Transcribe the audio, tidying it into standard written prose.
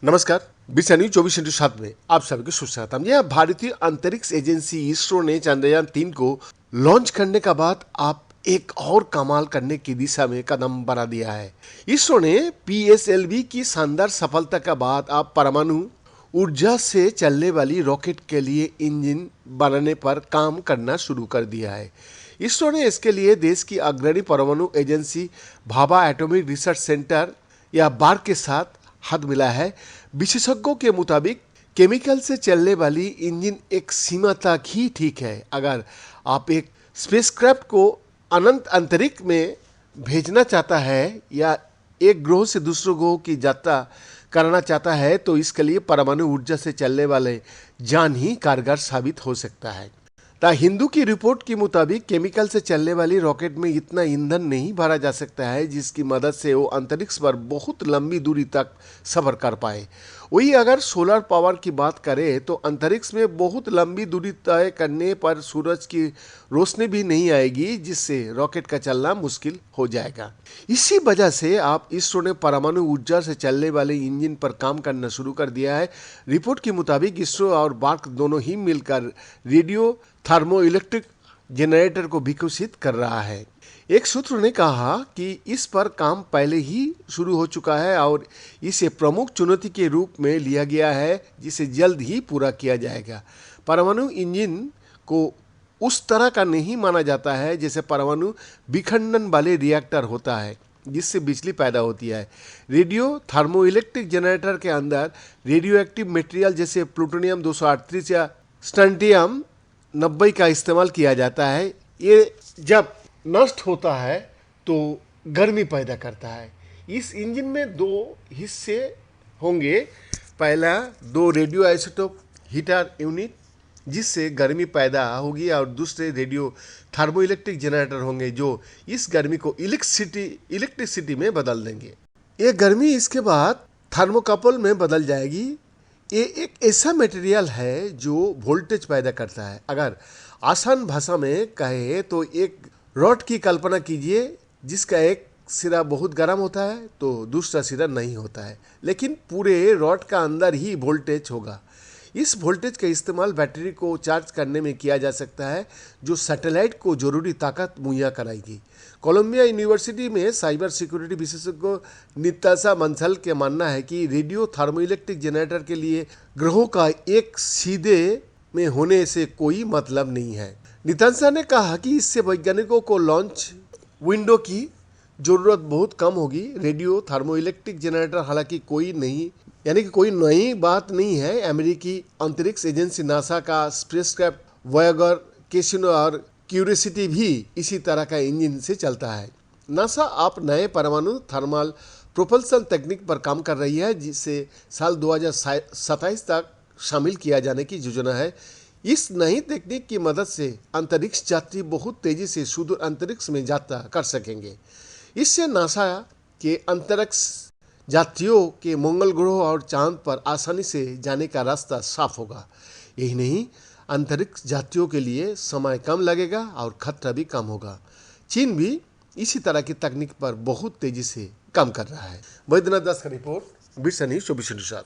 नमस्कार। बीस न्यूज 24/7 में आप सभी को सुस्वागतम। यह भारतीय अंतरिक्ष एजेंसी इसरो ने चंद्रयान-3 को लॉन्च करने के बाद आप एक और कमाल करने की दिशा में कदम बढ़ा दिया है। इसरो ने पीएसएलवी की शानदार सफलता के बाद आप परमाणु ऊर्जा से चलने वाली रॉकेट के लिए इंजन बनाने पर काम करना शुरू कर दिया है। इसरो ने इसके लिए देश की अग्रणी परमाणु agency Bhabha atomic research centre या बार्क के साथ हाथ मिला है। विशेषज्ञों के मुताबिक केमिकल से चलने वाली इंजन एक सीमा तक ही ठीक है। अगर आप एक स्पेसक्राफ्ट को अनंत अंतरिक्ष में भेजना चाहता है या एक ग्रह से दूसरे ग्रह की यात्रा करना चाहता है तो इसके लिए परमाणु ऊर्जा से चलने वाले यान ही कारगर साबित हो सकता है। द हिंदू की रिपोर्ट के मुताबिक केमिकल से चलने वाली रॉकेट में इतना ईंधन नहीं भरा जा सकता है जिसकी मदद से वो अंतरिक्ष पर बहुत लंबी दूरी तक सफर कर पाए। वही अगर सोलर पावर की बात करें तो अंतरिक्ष में बहुत लंबी दूरी तय करने पर सूरज की रोशनी भी नहीं आएगी, जिससे रॉकेट का चलना मुश्किल हो जाएगा। इसी वजह से आप इसरो ने परमाणु ऊर्जा से चलने वाले इंजन पर काम करना शुरू कर दिया है। रिपोर्ट के मुताबिक इसरो और बार्क दोनों ही मिलकर रेडियो थर्मो इलेक्ट्रिक जनरेटर को विकसित कर रहा है। एक सूत्र ने कहा कि इस पर काम पहले ही शुरू हो चुका है और इसे प्रमुख चुनौती के रूप में लिया गया है, जिसे जल्द ही पूरा किया जाएगा। परमाणु इंजन को उस तरह का नहीं माना जाता है जैसे परमाणु विखंडन वाले रिएक्टर होता है जिससे बिजली पैदा होती है। रेडियो थर्मो इलेक्ट्रिक जनरेटर के अंदर रेडियो एक्टिव मटेरियल जैसे प्लूटोनियम 238 या स्ट्रोंटियम 90 का इस्तेमाल किया जाता है। ये जब नष्ट होता है तो गर्मी पैदा करता है। इस इंजन में दो हिस्से होंगे। पहला दो रेडियो आइसोटोप हीटर यूनिट जिससे गर्मी पैदा होगी और दूसरे रेडियो थर्मो इलेक्ट्रिक जनरेटर होंगे जो इस गर्मी को इलेक्ट्रिसिटी में बदल देंगे। ये गर्मी इसके बाद थर्मोकपल में बदल जाएगी। ये एक ऐसा मटेरियल है जो वोल्टेज पैदा करता है। अगर आसान भाषा में कहे तो एक रॉड की कल्पना कीजिए जिसका एक सिरा बहुत गर्म होता है तो दूसरा सिरा नहीं होता है, लेकिन पूरे रॉड का अंदर ही वोल्टेज होगा। इस वोल्टेज का इस्तेमाल बैटरी को चार्ज करने में किया जा सकता है जो सैटेलाइट को जरूरी ताकत मुहैया कराएगी। कोलंबिया यूनिवर्सिटी में साइबर सिक्योरिटी विशेषज्ञ निताशा मंसल के मानना है कि रेडियो थर्मोइलेक्ट्रिक जनरेटर के लिए ग्रहों का एक सीधे में होने से कोई मतलब नहीं है। निताशा ने कहा कि इससे वैज्ञानिकों को लॉन्च विंडो की जरूरत बहुत कम होगी। रेडियो थर्मोइलेक्ट्रिक जनरेटर हालांकि कोई नई बात नहीं है। अमेरिकी अंतरिक्ष एजेंसी नासा का स्पेसक्राफ्ट वॉयेजर, कैसिनो और क्यूरियोसिटी भी इसी तरह का इंजन से चलता है। नासा आप नए परमाणु थर्मल प्रोपल्सन तकनीक पर काम कर रही है जिसे साल 2027 तक शामिल किया जाने की योजना है। इस नई तकनीक की मदद से अंतरिक्ष यात्री बहुत तेजी से सुदूर अंतरिक्ष में यात्रा कर सकेंगे। इससे नासा के अंतरिक्ष यात्रियों के मंगल ग्रह और चांद पर आसानी से जाने का रास्ता साफ होगा। यही नहीं, अंतरिक्ष यात्रियों के लिए समय कम लगेगा और खतरा भी कम होगा। चीन भी इसी तरह की तकनीक पर बहुत तेजी से काम कर रहा है। वैद्यनाथ दास का रिपोर्ट, बीस न्यूज 24/7।